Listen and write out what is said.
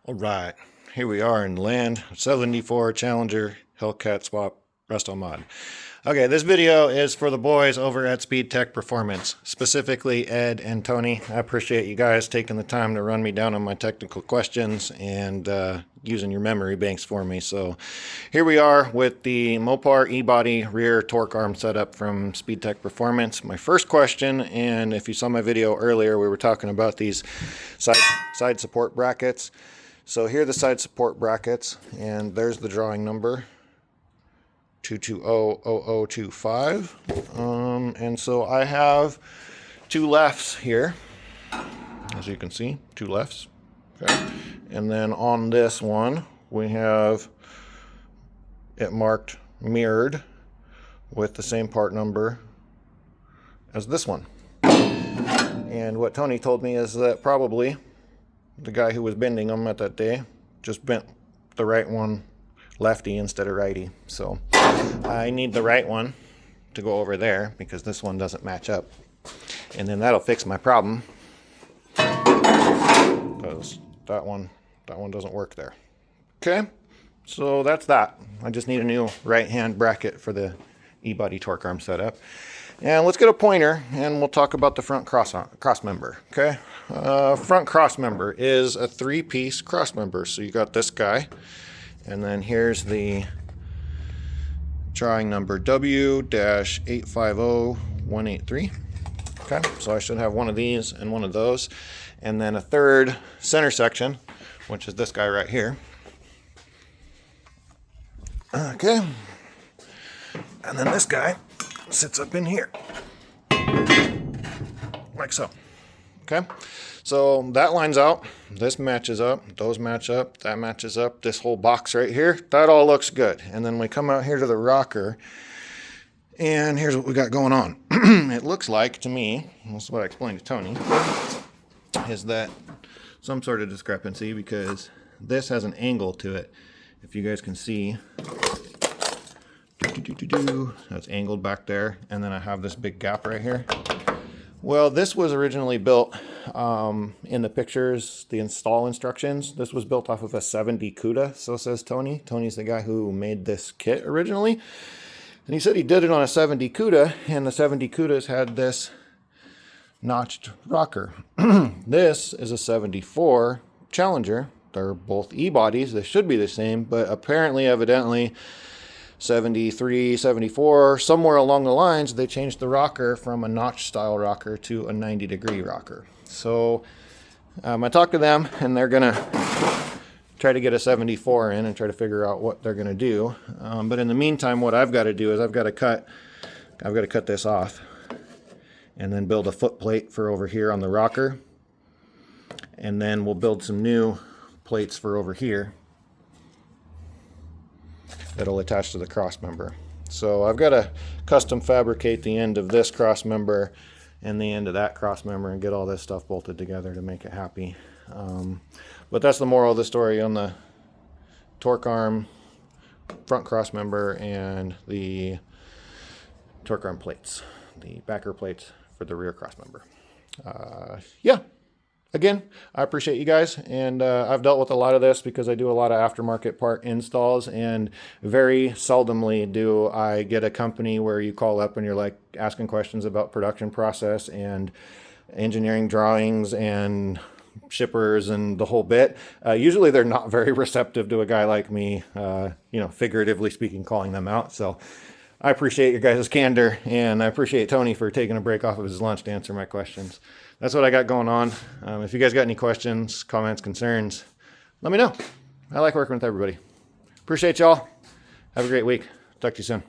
All right, here we are in land 74 Challenger Hellcat Swap Resto Mod. Okay, this video is for the boys over at SpeedTech Performance, specifically Ed and Tony. I appreciate you guys taking the time to run me down on my technical questions and using your memory banks for me. So here we are with the Mopar E-body rear torque arm setup from SpeedTech Performance. My first question, and if you saw my video earlier, we were talking about these side support brackets. So here are the side support brackets, and there's the drawing number, 2200025. And so I have two lefts here, as you can see, two lefts. Okay. And then on this one, we have it marked mirrored with the same part number as this one. And what Tony told me is that probably the guy who was bending them at that day just bent the right one lefty instead of righty. So I need the right one to go over there because this one doesn't match up. And then that'll fix my problem because that one doesn't work there. Okay, so that's that. I just need a new right hand bracket for the E-body torque arm setup. And let's get a pointer and we'll talk about the front cross member. Okay, front cross member is a 3-piece cross member. So you got this guy, and then here's the drawing number W-850183. Okay, so I should have one of these and one of those, and then a third center section, which is this guy right here. Okay, and then this guy sits up in here like so. Okay, so that lines out, this matches up, those match up, that matches up, this whole box right here, that all looks good. And then we come out here to the rocker, and here's what we got going on. It looks like to me, this is what I explained to Tony, is that some sort of discrepancy because this has an angle to it. If you guys can see, that's angled back there, and then I have this big gap right here. Well, this was originally built in the pictures, the install instructions. This was built off of a 70 Cuda, so says Tony. Tony's the guy who made this kit originally. And he said he did it on a 70 Cuda, and the 70 Cudas had this notched rocker. This is a 74 Challenger. They're both E-bodies. They should be the same, but apparently, evidently, 73, 74, somewhere along the lines, they changed the rocker from a notch style rocker to a 90-degree rocker. So I talked to them, and they're gonna try to get a 74 in and try to figure out what they're gonna do. But in the meantime, what I've got to do is I've got to cut this off and then build a foot plate for over here on the rocker, and then we'll build some new plates for over here that'll attach to the cross member. So I've got to custom fabricate the end of this cross member and the end of that cross member and get all this stuff bolted together to make it happy. But that's the moral of the story on the torque arm, front cross member, and the torque arm plates, the backer plates for the rear cross member. Yeah. Again, I appreciate you guys, and I've dealt with a lot of this because I do a lot of aftermarket part installs, and very seldomly do I get a company where you call up and you're like asking questions about production process and engineering drawings and shippers and the whole bit. Usually they're not very receptive to a guy like me, figuratively speaking, calling them out. So I appreciate your guys' candor, and I appreciate Tony for taking a break off of his lunch to answer my questions. That's what I got going on. If you guys got any questions, comments, concerns, let me know. I like working with everybody. Appreciate y'all. Have a great week. Talk to you soon.